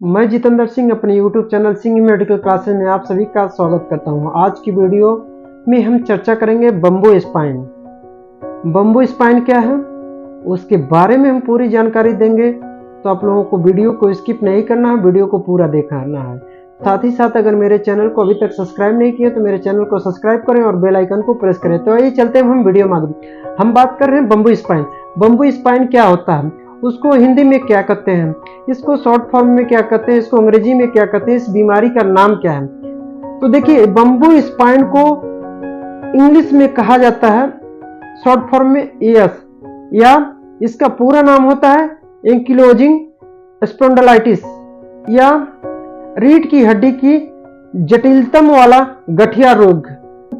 मैं जितेंद्र सिंह अपने YouTube channel Singh medical classes में आप सभी का स्वागत करता हूं। आज की वीडियो में हम चर्चा करेंगे बम्बू स्पाइन। बम्बू स्पाइन क्या है उसके बारे में हम पूरी जानकारी देंगे, तो आप लोगों को वीडियो को स्किप नहीं करना है, वीडियो को पूरा देखना है। साथ ही साथ अगर मेरे चैनल को अभी तक सब्सक्राइब नहीं किया तो मेरे चैनल को सब्सक्राइब करें और बेल आइकन को प्रेस करें। तो आइए चलते हैं हम वीडियो में। हम बात कर रहे हैं बम्बू स्पाइन। बम्बू स्पाइन क्या होता है, उसको हिंदी में क्या कहते हैं, इसको शॉर्ट फॉर्म में क्या कहते हैं, इसको अंग्रेजी में क्या कहते हैं, इस बीमारी का नाम क्या है। तो देखिए, बम्बू स्पाइन को इंग्लिश में कहा जाता है शॉर्ट फॉर्म में एएस, या इसका पूरा नाम होता है एंकिलोजिंग स्पॉन्डिलाइटिस, या रीढ़ की हड्डी की जटिलतम वाला गठिया रोग।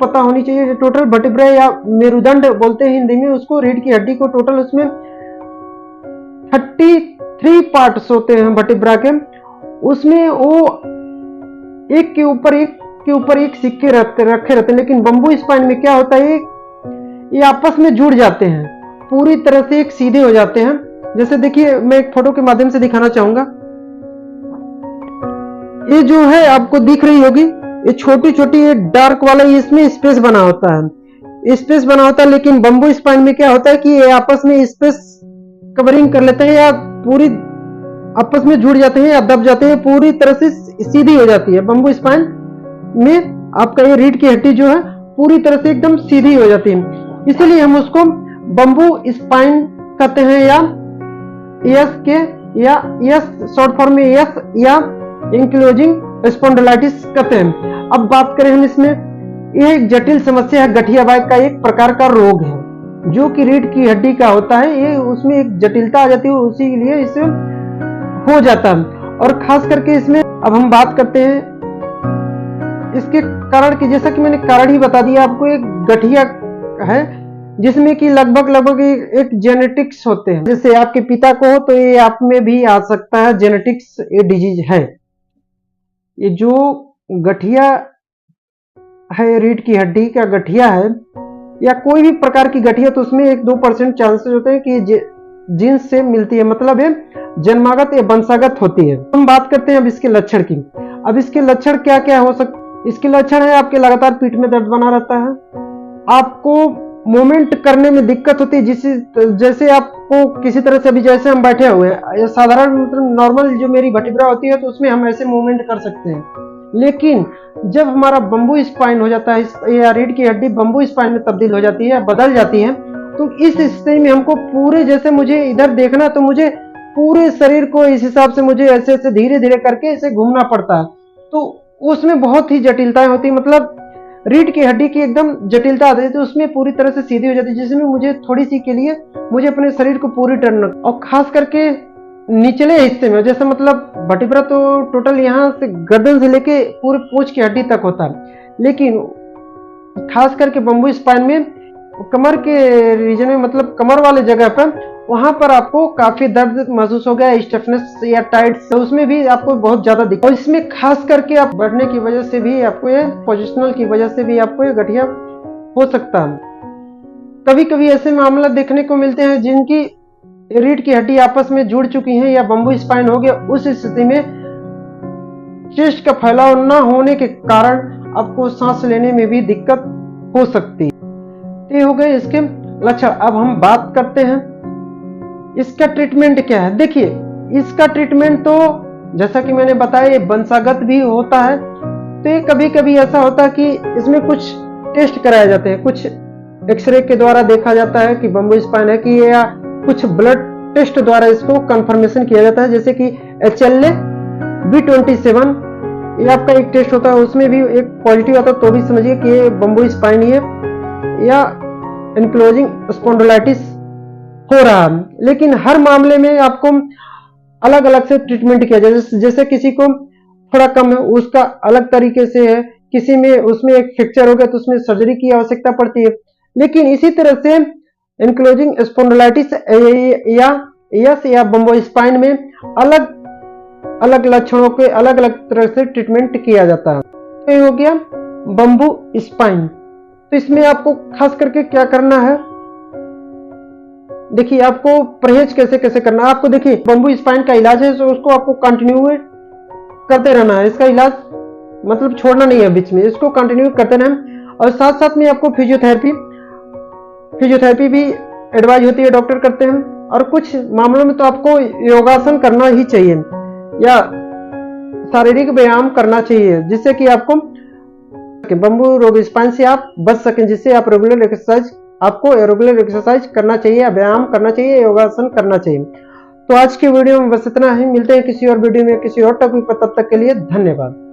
पता होनी चाहिए, टोटल वर्टिब्रा या मेरुदंड बोलते हैं हिंदी में उसको, रीढ़ की हड्डी को टोटल उसमें 33 पार्ट्स होते हैं वर्टिब्रा के, उसमें वो एक के ऊपर एक सिक्के रखे रहते हैं। लेकिन बम्बू स्पाइन में क्या होता है, ये आपस में जुड़ जाते हैं, पूरी तरह से एक सीधे हो जाते हैं। जैसे देखिए, मैं एक फोटो के माध्यम से दिखाना चाहूंगा। ये जो है आपको दिख रही होगी, ये छोटी छोटी ये डार्क वाला, इसमें स्पेस बना होता है, लेकिन बम्बू स्पाइन में क्या होता है कि ये आपस में स्पेस कवरिंग कर लेते हैं, या पूरी आपस में जुड़ जाते हैं या दब जाते हैं, पूरी तरह से सीधी हो जाती है। बम्बू स्पाइन में आपका ये रीढ़ की हड्डी जो है पूरी तरह से एकदम सीधी हो जाती है, इसलिए हम उसको बम्बू स्पाइन कहते हैं, या एस शॉर्ट फॉर्म में एस, या एंकिलोजिंग स्पॉन्डिलाइटिस कहते हैं। अब बात करें हम इसमें, यह एक जटिल समस्या है, गठिया वायु का एक प्रकार का रोग है जो कि रीढ़ की हड्डी का होता है। ये उसमें एक जटिलता आ जाती है, उसी के लिए इससे हो जाता है। और खास करके इसमें अब हम बात करते हैं इसके कारण की, जैसा कि मैंने कारण ही बता दिया आपको, एक गठिया है जिसमें कि लगभग एक जेनेटिक्स होते हैं। जैसे आपके पिता को हो तो ये आप में भी आ सकता है, जेनेटिक्स ये डिजीज है। ये जो गठिया है, रीढ़ की हड्डी का गठिया है या कोई भी प्रकार की गठिया, तो उसमें 1-2% चांसेस होते हैं कि जीन्स से मिलती है, मतलब है जन्मागत या वंशागत होती है। हम बात करते हैं अब इसके लक्षण की। अब इसके लक्षण क्या क्या हो सकते, इसके लक्षण है आपके लगातार पीठ में दर्द बना रहता है, आपको मूवमेंट करने में दिक्कत होती है, जैसे आपको किसी तरह से, अभी जैसे हम बैठे हुए हैं, साधारण मतलब नॉर्मल जो मेरी वर्टिब्रा होती है तो उसमें हम ऐसे मूवमेंट कर सकते हैं। लेकिन जब हमारा बम्बू स्पाइन हो जाता है या रीढ़ की हड्डी बम्बू स्पाइन में तब्दील हो जाती है, बदल जाती है, तो इस स्थिति में हमको पूरे, जैसे मुझे इधर देखना तो मुझे पूरे शरीर को इस हिसाब से मुझे ऐसे ऐसे धीरे धीरे करके ऐसे घूमना पड़ता है। तो उसमें बहुत ही जटिलताएं होती है, मतलब रीढ़ की हड्डी की एकदम जटिलता आती है, तो उसमें पूरी तरह से सीधी हो जाती है, जिसमें मुझे थोड़ी सी के लिए मुझे अपने शरीर को पूरी टर्न, और खास करके निचले हिस्से में, जैसे मतलब वर्टिब्रा तो टोटल यहाँ से गर्दन से लेके पूरे पूंछ की हड्डी तक होता है, लेकिन खास करके बम्बू स्पाइन में कमर के रीजन में, मतलब कमर वाले जगह पर, वहां पर आपको काफी दर्द महसूस हो गया, स्टिफनेस या टाइट, तो उसमें भी आपको बहुत ज्यादा दिक्कत। और इसमें खास करके आप बैठने की वजह से भी आपको ये, पोजिशनल की वजह से भी आपको ये गठिया हो सकता है। कभी कभी ऐसे मामला देखने को मिलते हैं जिनकी रीढ़ की हड्डी आपस में जुड़ चुकी है या बम्बू स्पाइन हो गया, उस स्थिति में चेस्ट का फैलाव न होने के कारण आपको सांस लेने में भी दिक्कत हो सकती है। ये हो गए इसके लक्षण। अब हम बात करते हैं इसका ट्रीटमेंट क्या है। देखिए, इसका ट्रीटमेंट तो जैसा कि मैंने बताया, ये वंशागत भी होता है, तो ये कभी कभी ऐसा होता है कि इसमें कुछ टेस्ट कराए जाते हैं, कुछ एक्सरे के द्वारा देखा जाता है कि बम्बू स्पाइन है कि, या कुछ ब्लड टेस्ट द्वारा इसको कंफर्मेशन किया जाता है, जैसे कि HLA-B27 ये आपका एक टेस्ट होता है, उसमें भी एक पॉजिटिव आता है तो भी समझिए कि ये बम्बू स्पाइन है या एंकिलोजिंग स्पॉन्डिलाइटिस हो रहा है। लेकिन हर मामले में आपको अलग अलग से ट्रीटमेंट किया जाए, जैसे किसी को थोड़ा कम है उसका अलग तरीके से है, किसी में उसमें एक फ्रैक्चर हो गया तो उसमें सर्जरी की आवश्यकता पड़ती है। लेकिन इसी तरह से एंकिलोजिंग स्पॉन्डिलाइटिस या बम्बू स्पाइन में अलग अलग लक्षणों के अलग अलग तरह से ट्रीटमेंट किया जाता है। तो ये हो गया बम्बू स्पाइन। तो इसमें आपको खास करके क्या करना है, देखिए आपको परहेज कैसे कैसे करना है। आपको देखिए बम्बू स्पाइन का इलाज है, तो उसको आपको कंटिन्यू करते रहना है, इसका इलाज मतलब छोड़ना नहीं है बीच में, इसको कंटिन्यू करते रहें। और साथ साथ में आपको फिजियोथेरेपी भी एडवाइज होती है, डॉक्टर करते हैं। और कुछ मामलों में तो आपको योगासन करना ही चाहिए या शारीरिक व्यायाम करना चाहिए, जिससे कि आपको बम्बू रोग स्पाइन से आप बच सकें, जिससे आप रेगुलर एक्सरसाइज करना चाहिए, व्यायाम करना चाहिए, योगासन करना चाहिए। तो आज की वीडियो में बस इतना ही, मिलते हैं किसी और वीडियो में किसी और टॉपिक पर, तब तक के लिए धन्यवाद।